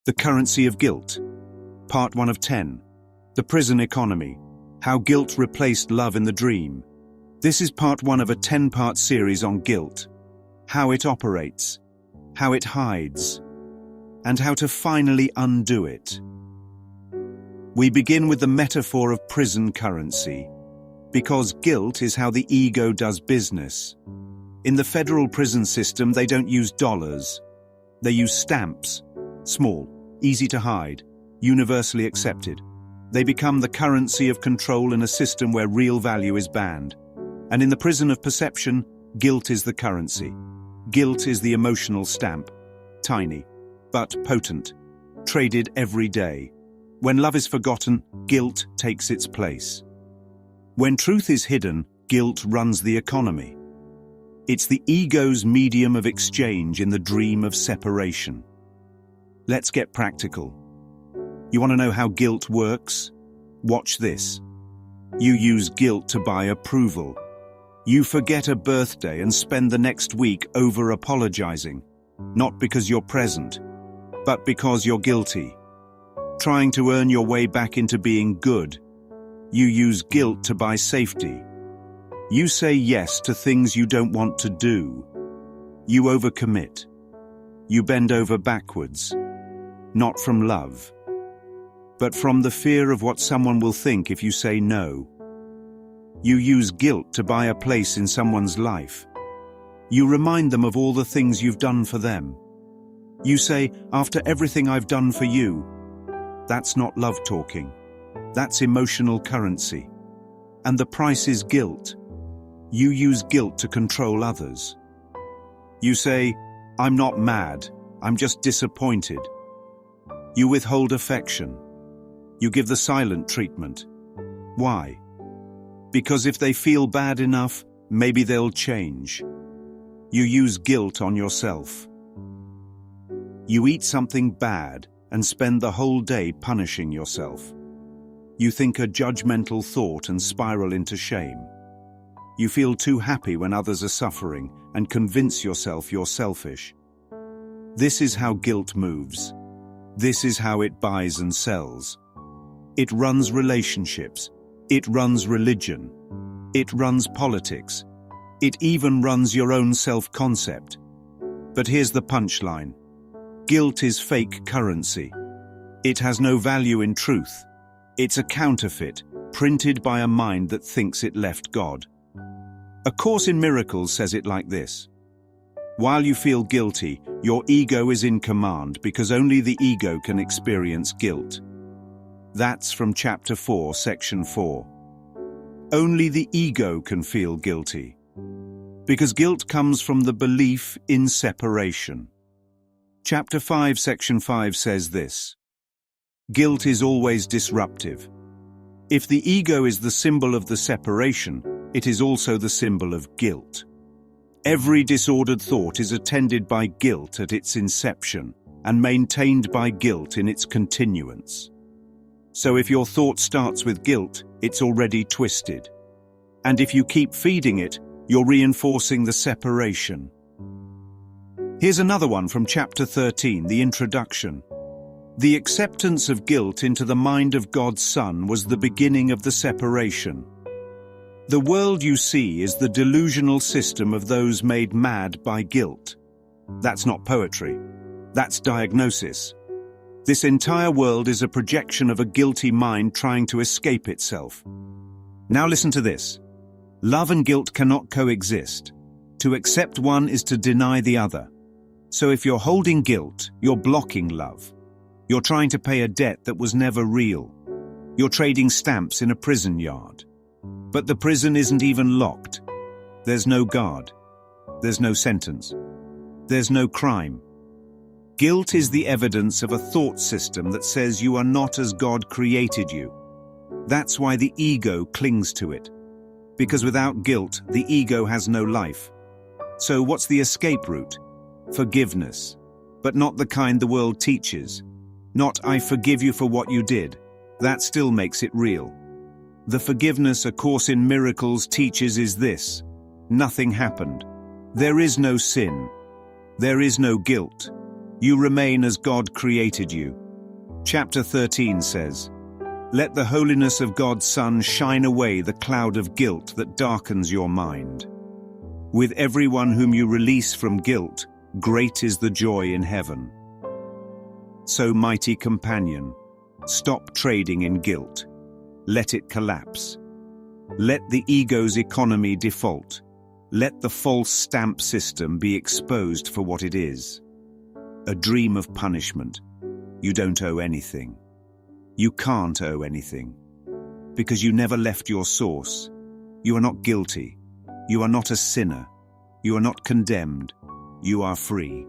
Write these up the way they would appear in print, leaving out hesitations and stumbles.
The Currency of Guilt. Part 1 of 10. The Prison Economy. How Guilt Replaced Love in the Dream. This is part 1 of a 10-part series on guilt. How it operates, how it hides, and how to finally undo it. We begin with the metaphor of prison currency, because guilt is how the ego does business. In the federal prison system, they don't use dollars. They use stamps. Small, easy to hide, universally accepted. They become the currency of control in a system where real value is banned. And in the prison of perception, guilt is the currency. Guilt is the emotional stamp. Tiny, but potent. Traded every day. When love is forgotten, guilt takes its place. When truth is hidden, guilt runs the economy. It's the ego's medium of exchange in the dream of separation. Let's get practical. You want to know how guilt works? Watch this. You use guilt to buy approval. You forget a birthday and spend the next week over-apologizing, not because you're present, but because you're guilty. Trying to earn your way back into being good. You use guilt to buy safety. You say yes to things you don't want to do. You overcommit. You bend over backwards. Not from love, but from the fear of what someone will think if you say no. You use guilt to buy a place in someone's life. You remind them of all the things you've done for them. You say, after everything I've done for you. That's not love talking. That's emotional currency. And the price is guilt. You use guilt to control others. You say, I'm not mad, I'm just disappointed. You withhold affection. You give the silent treatment. Why? Because if they feel bad enough, maybe they'll change. You use guilt on yourself. You eat something bad and spend the whole day punishing yourself. You think a judgmental thought and spiral into shame. You feel too happy when others are suffering and convince yourself you're selfish. This is how guilt moves. This is how it buys and sells. It runs relationships. It runs religion. It runs politics. It even runs your own self-concept. But here's the punchline. Guilt is fake currency. It has no value in truth. It's a counterfeit, printed by a mind that thinks it left God. A Course in Miracles says it like this. While you feel guilty, your ego is in command because only the ego can experience guilt. That's from Chapter 4, Section 4. Only the ego can feel guilty, because guilt comes from the belief in separation. Chapter 5, Section 5 says this. Guilt is always disruptive. If the ego is the symbol of the separation, it is also the symbol of guilt. Every disordered thought is attended by guilt at its inception and maintained by guilt in its continuance. So if your thought starts with guilt, it's already twisted. And if you keep feeding it, you're reinforcing the separation. Here's another one from Chapter 13, the introduction. The acceptance of guilt into the mind of God's Son was the beginning of the separation. The world you see is the delusional system of those made mad by guilt. That's not poetry. That's diagnosis. This entire world is a projection of a guilty mind trying to escape itself. Now listen to this. Love and guilt cannot coexist. To accept one is to deny the other. So if you're holding guilt, you're blocking love. You're trying to pay a debt that was never real. You're trading stamps in a prison yard. But the prison isn't even locked. There's no guard. There's no sentence. There's no crime. Guilt is the evidence of a thought system that says you are not as God created you. That's why the ego clings to it. Because without guilt, the ego has no life. So what's the escape route? Forgiveness. But not the kind the world teaches. Not, I forgive you for what you did. That still makes it real. The forgiveness A Course in Miracles teaches is this. Nothing happened. There is no sin. There is no guilt. You remain as God created you. Chapter 13 says, "Let the holiness of God's Son shine away the cloud of guilt that darkens your mind. With everyone whom you release from guilt, great is the joy in heaven." So, mighty companion, stop trading in guilt. Let it collapse. Let the ego's economy default. Let the false stamp system be exposed for what it is. A dream of punishment. You don't owe anything. You can't owe anything. Because you never left your source. You are not guilty. You are not a sinner. You are not condemned. You are free.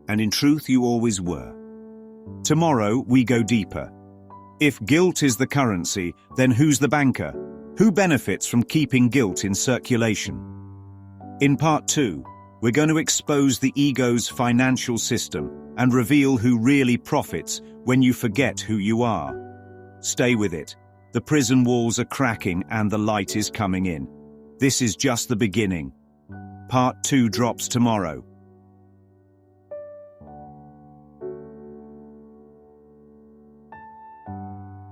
And in truth, you always were. Tomorrow, we go deeper. If guilt is the currency, then who's the banker? Who benefits from keeping guilt in circulation? In part 2, we're going to expose the ego's financial system and reveal who really profits when you forget who you are. Stay with it. The prison walls are cracking and the light is coming in. This is just the beginning. Part 2 drops tomorrow.